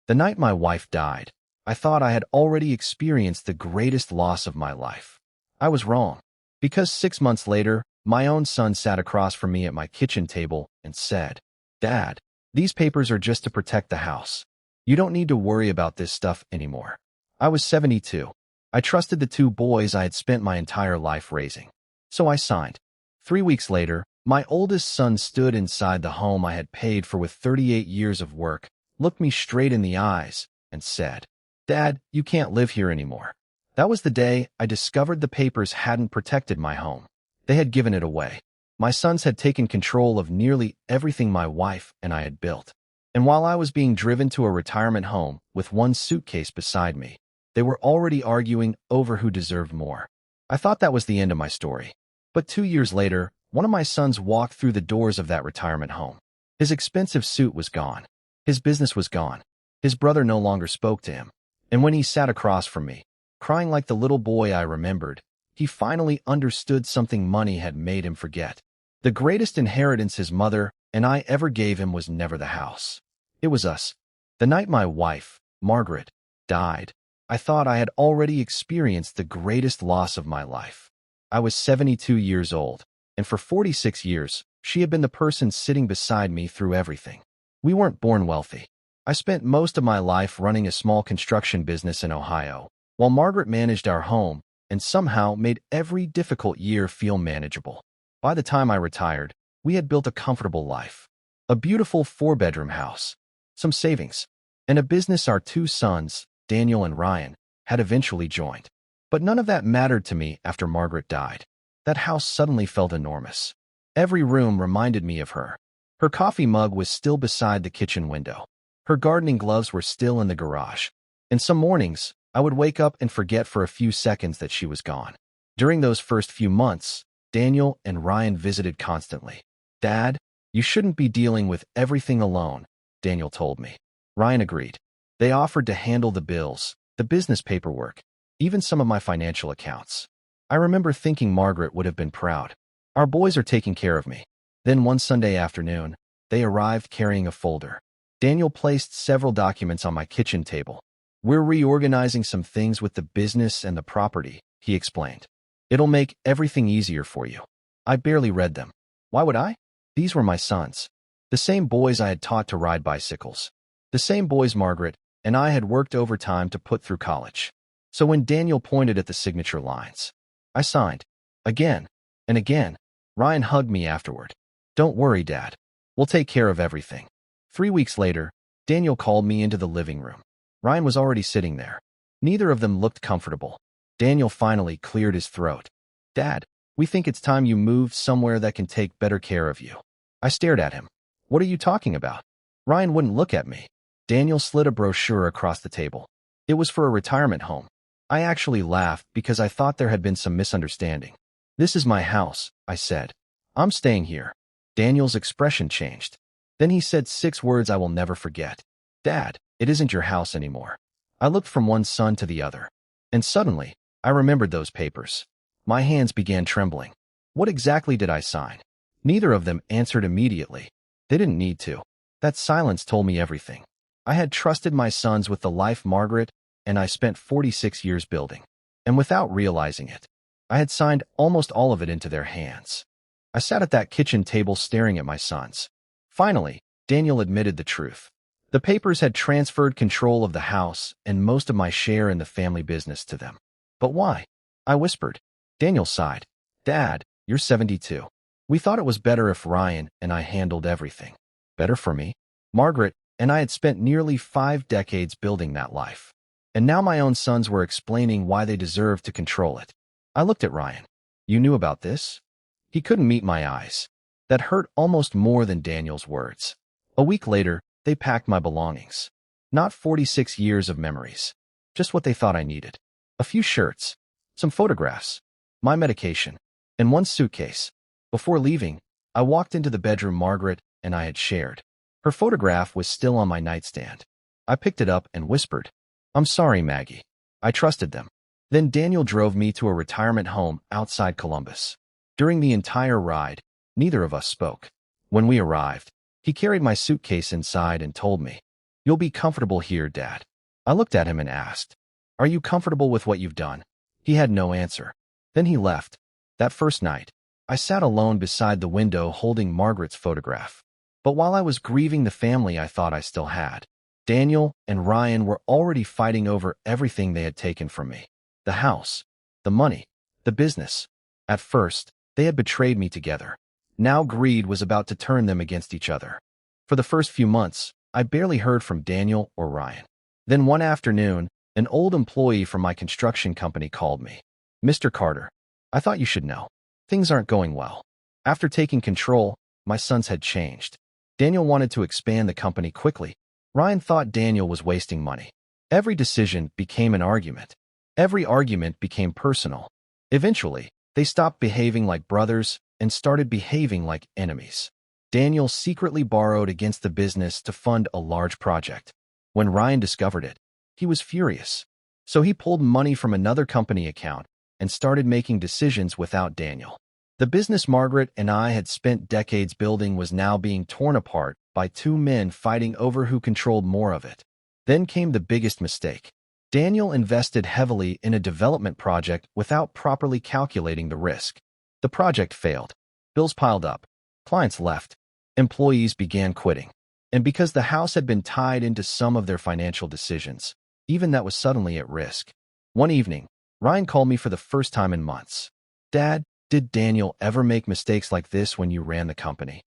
The night my wife died, I thought I had already experienced the greatest loss of my life. I was wrong, because 6 months later, my own son sat across from me at my kitchen table and said, "Dad, these papers are just to protect the house. You don't need to worry about this stuff anymore." I was 72. I trusted the two boys I had spent my entire life raising. So I signed. 3 weeks later, my oldest son stood inside the home I had paid for with 38 years of work, looked me straight in the eyes, and said, "Dad, you can't live here anymore." That was the day I discovered the papers hadn't protected my home. They had given it away. My sons had taken control of nearly everything my wife and I had built. And while I was being driven to a retirement home with one suitcase beside me, they were already arguing over who deserved more. I thought that was the end of my story. But 2 years later, one of my sons walked through the doors of that retirement home. His expensive suit was gone. His business was gone. His brother no longer spoke to him. And when he sat across from me, crying like the little boy I remembered, he finally understood something money had made him forget. The greatest inheritance his mother and I ever gave him was never the house. It was us. The night my wife, Margaret, died, I thought I had already experienced the greatest loss of my life. I was 72 years old, and for 46 years, she had been the person sitting beside me through everything. We weren't born wealthy. I spent most of my life running a small construction business in Ohio, while Margaret managed our home and somehow made every difficult year feel manageable. By the time I retired, we had built a comfortable life, a beautiful 4-bedroom house, some savings, and a business our two sons, Daniel and Ryan, had eventually joined. But none of that mattered to me after Margaret died. That house suddenly felt enormous. Every room reminded me of her. Her coffee mug was still beside the kitchen window. Her gardening gloves were still in the garage. And some mornings, I would wake up and forget for a few seconds that she was gone. During those first few months, Daniel and Ryan visited constantly. "Dad, you shouldn't be dealing with everything alone," Daniel told me. Ryan agreed. They offered to handle the bills, the business paperwork, even some of my financial accounts. I remember thinking Margaret would have been proud. Our boys are taking care of me. Then one Sunday afternoon, they arrived carrying a folder. Daniel placed several documents on my kitchen table. "We're reorganizing some things with the business and the property," he explained. "It'll make everything easier for you." I barely read them. Why would I? These were my sons. The same boys I had taught to ride bicycles. The same boys Margaret and I had worked overtime to put through college. So when Daniel pointed at the signature lines, I signed. Again and again. Ryan hugged me afterward. "Don't worry, Dad. We'll take care of everything." 3 weeks later, Daniel called me into the living room. Ryan was already sitting there. Neither of them looked comfortable. Daniel finally cleared his throat. "Dad, we think it's time you moved somewhere that can take better care of you." I stared at him. "What are you talking about?" Ryan wouldn't look at me. Daniel slid a brochure across the table. It was for a retirement home. I actually laughed because I thought there had been some misunderstanding. "This is my house," I said. "I'm staying here." Daniel's expression changed. Then he said 6 words I will never forget. "Dad, it isn't your house anymore." I looked from one son to the other. And suddenly, I remembered those papers. My hands began trembling. What exactly did I sign? Neither of them answered immediately. They didn't need to. That silence told me everything. I had trusted my sons with the life Margaret and I spent 46 years building. And without realizing it, I had signed almost all of it into their hands. I sat at that kitchen table staring at my sons. Finally, Daniel admitted the truth. The papers had transferred control of the house and most of my share in the family business to them. "But why?" I whispered. Daniel sighed. "Dad, you're 72. We thought it was better if Ryan and I handled everything." Better for me? Margaret and I had spent nearly 5 decades building that life. And now my own sons were explaining why they deserved to control it. I looked at Ryan. "You knew about this?" He couldn't meet my eyes. That hurt almost more than Daniel's words. A week later, they packed my belongings. Not 46 years of memories. Just what they thought I needed. A few shirts, some photographs, my medication, and one suitcase. Before leaving, I walked into the bedroom Margaret and I had shared. Her photograph was still on my nightstand. I picked it up and whispered, "I'm sorry, Maggie." I trusted them. Then Daniel drove me to a retirement home outside Columbus. During the entire ride, neither of us spoke. When we arrived, he carried my suitcase inside and told me, You'll be comfortable here, Dad. I looked at him and asked, Are you comfortable with what you've done? He had no answer. Then he left. That first night, I sat alone beside the window holding Margaret's photograph. But while I was grieving the family I thought I still had, Daniel and Ryan were already fighting over everything they had taken from me. The house, the money, the business. At first, they had betrayed me together. Now greed was about to turn them against each other. For the first few months, I barely heard from Daniel or Ryan. Then one afternoon, an old employee from my construction company called me. Mr. Carter, I thought you should know. Things aren't going well. After taking control, my sons had changed. Daniel wanted to expand the company quickly. Ryan thought Daniel was wasting money. Every decision became an argument. Every argument became personal. Eventually, they stopped behaving like brothers and started behaving like enemies. Daniel secretly borrowed against the business to fund a large project. When Ryan discovered it, he was furious. So he pulled money from another company account and started making decisions without Daniel. The business Margaret and I had spent decades building was now being torn apart by two men fighting over who controlled more of it. Then came the biggest mistake. Daniel invested heavily in a development project without properly calculating the risk. The project failed. Bills piled up. Clients left. Employees began quitting. And because the house had been tied into some of their financial decisions, even that was suddenly at risk. One evening, Ryan called me for the first time in months. Dad, did Daniel ever make mistakes like this when you ran the company?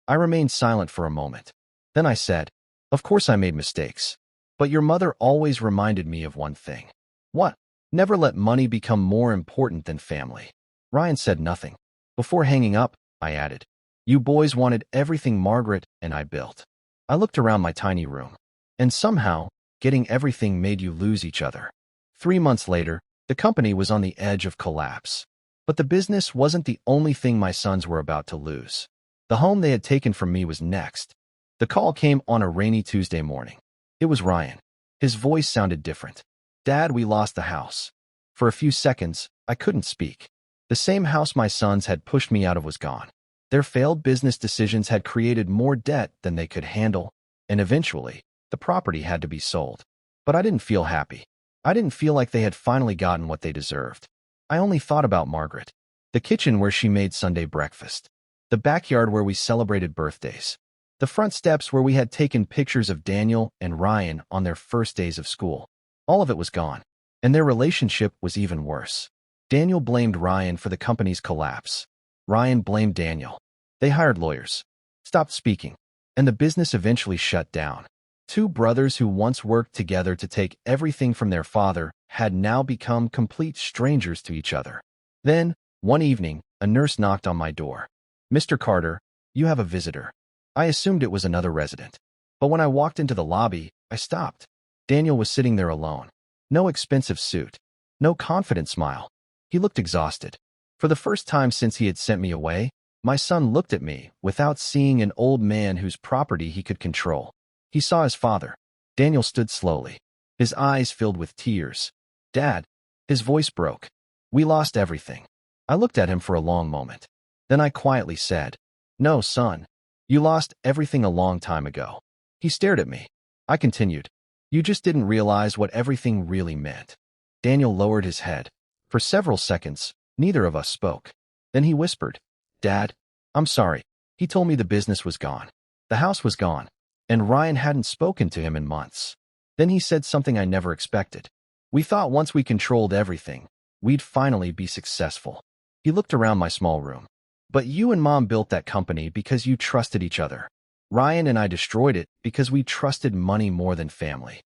I remained silent for a moment. Then I said, Of course I made mistakes. But your mother always reminded me of one thing. What? Never let money become more important than family. Ryan said nothing. Before hanging up, I added, You boys wanted everything Margaret and I built. I looked around my tiny room. And somehow, getting everything made you lose each other. 3 months later, the company was on the edge of collapse. But the business wasn't the only thing my sons were about to lose. The home they had taken from me was next. The call came on a rainy Tuesday morning. It was Ryan. His voice sounded different. Dad, we lost the house. For a few seconds, I couldn't speak. The same house my sons had pushed me out of was gone. Their failed business decisions had created more debt than they could handle, and eventually, the property had to be sold. But I didn't feel happy. I didn't feel like they had finally gotten what they deserved. I only thought about Margaret, the kitchen where she made Sunday breakfast, the backyard where we celebrated birthdays, the front steps where we had taken pictures of Daniel and Ryan on their first days of school. All of it was gone, and their relationship was even worse. Daniel blamed Ryan for the company's collapse. Ryan blamed Daniel. They hired lawyers, stopped speaking, and the business eventually shut down. Two brothers who once worked together to take everything from their father had now become complete strangers to each other. Then, one evening, a nurse knocked on my door. Mr. Carter, you have a visitor. I assumed it was another resident. But when I walked into the lobby, I stopped. Daniel was sitting there alone. No expensive suit. No confident smile. He looked exhausted. For the first time since he had sent me away, my son looked at me without seeing an old man whose property he could control. He saw his father. Daniel stood slowly. His eyes filled with tears. Dad, his voice broke. We lost everything. I looked at him for a long moment. Then I quietly said, No, son. You lost everything a long time ago. He stared at me. I continued, You just didn't realize what everything really meant. Daniel lowered his head. For several seconds, neither of us spoke. Then he whispered, Dad, I'm sorry. He told me the business was gone. The house was gone. And Ryan hadn't spoken to him in months. Then he said something I never expected. We thought once we controlled everything, we'd finally be successful. He looked around my small room. But you and Mom built that company because you trusted each other. Ryan and I destroyed it because we trusted money more than family.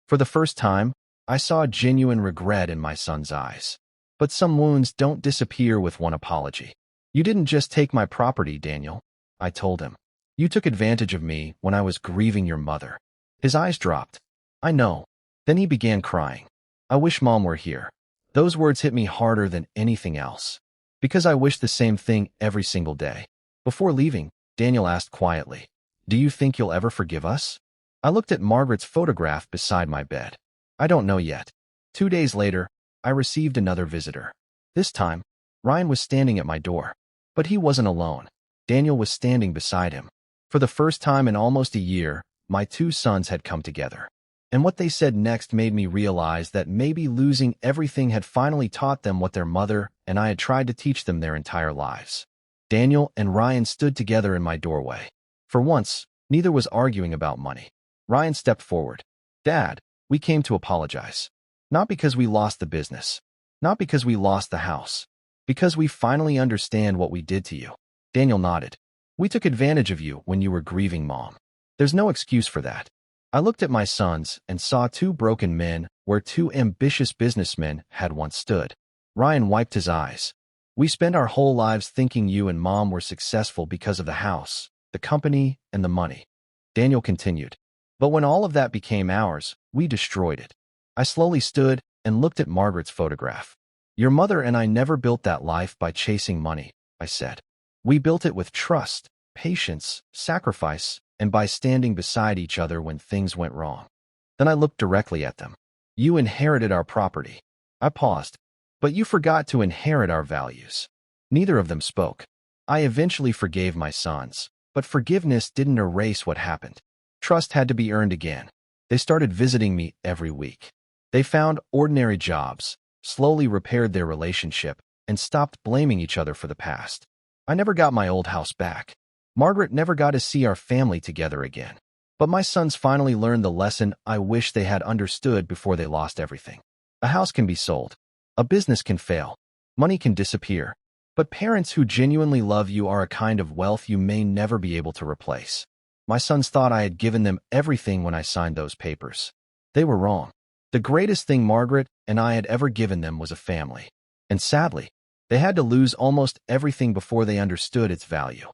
For the first time, I saw genuine regret in my son's eyes. But some wounds don't disappear with one apology. You didn't just take my property, Daniel, I told him. You took advantage of me when I was grieving your mother. His eyes dropped. I know. Then he began crying. I wish Mom were here. Those words hit me harder than anything else. Because I wish the same thing every single day. Before leaving, Daniel asked quietly, Do you think you'll ever forgive us? I looked at Margaret's photograph beside my bed. I don't know yet. 2 days later, I received another visitor. This time, Ryan was standing at my door. But he wasn't alone. Daniel was standing beside him. For the first time in almost a year, my two sons had come together. And what they said next made me realize that maybe losing everything had finally taught them what their mother and I had tried to teach them their entire lives. Daniel and Ryan stood together in my doorway. For once, neither was arguing about money. Ryan stepped forward. "Dad, we came to apologize. Not because we lost the business. Not because we lost the house. Because we finally understand what we did to you." Daniel nodded. "We took advantage of you when you were grieving, Mom. There's no excuse for that." I looked at my sons and saw two broken men where two ambitious businessmen had once stood. Ryan wiped his eyes. "We spent our whole lives thinking you and Mom were successful because of the house, the company, and the money." Daniel continued. "But when all of that became ours, we destroyed it." I slowly stood and looked at Margaret's photograph. "Your mother and I never built that life by chasing money," I said. "We built it with trust, patience, sacrifice, and by standing beside each other when things went wrong." Then I looked directly at them. "You inherited our property." I paused. "But you forgot to inherit our values." Neither of them spoke. I eventually forgave my sons, but forgiveness didn't erase what happened. Trust had to be earned again. They started visiting me every week. They found ordinary jobs, slowly repaired their relationship, and stopped blaming each other for the past. I never got my old house back. Margaret never got to see our family together again. But my sons finally learned the lesson I wish they had understood before they lost everything. A house can be sold. A business can fail. Money can disappear. But parents who genuinely love you are a kind of wealth you may never be able to replace. My sons thought I had given them everything when I signed those papers. They were wrong. The greatest thing Margaret and I had ever given them was a family. And sadly, they had to lose almost everything before they understood its value.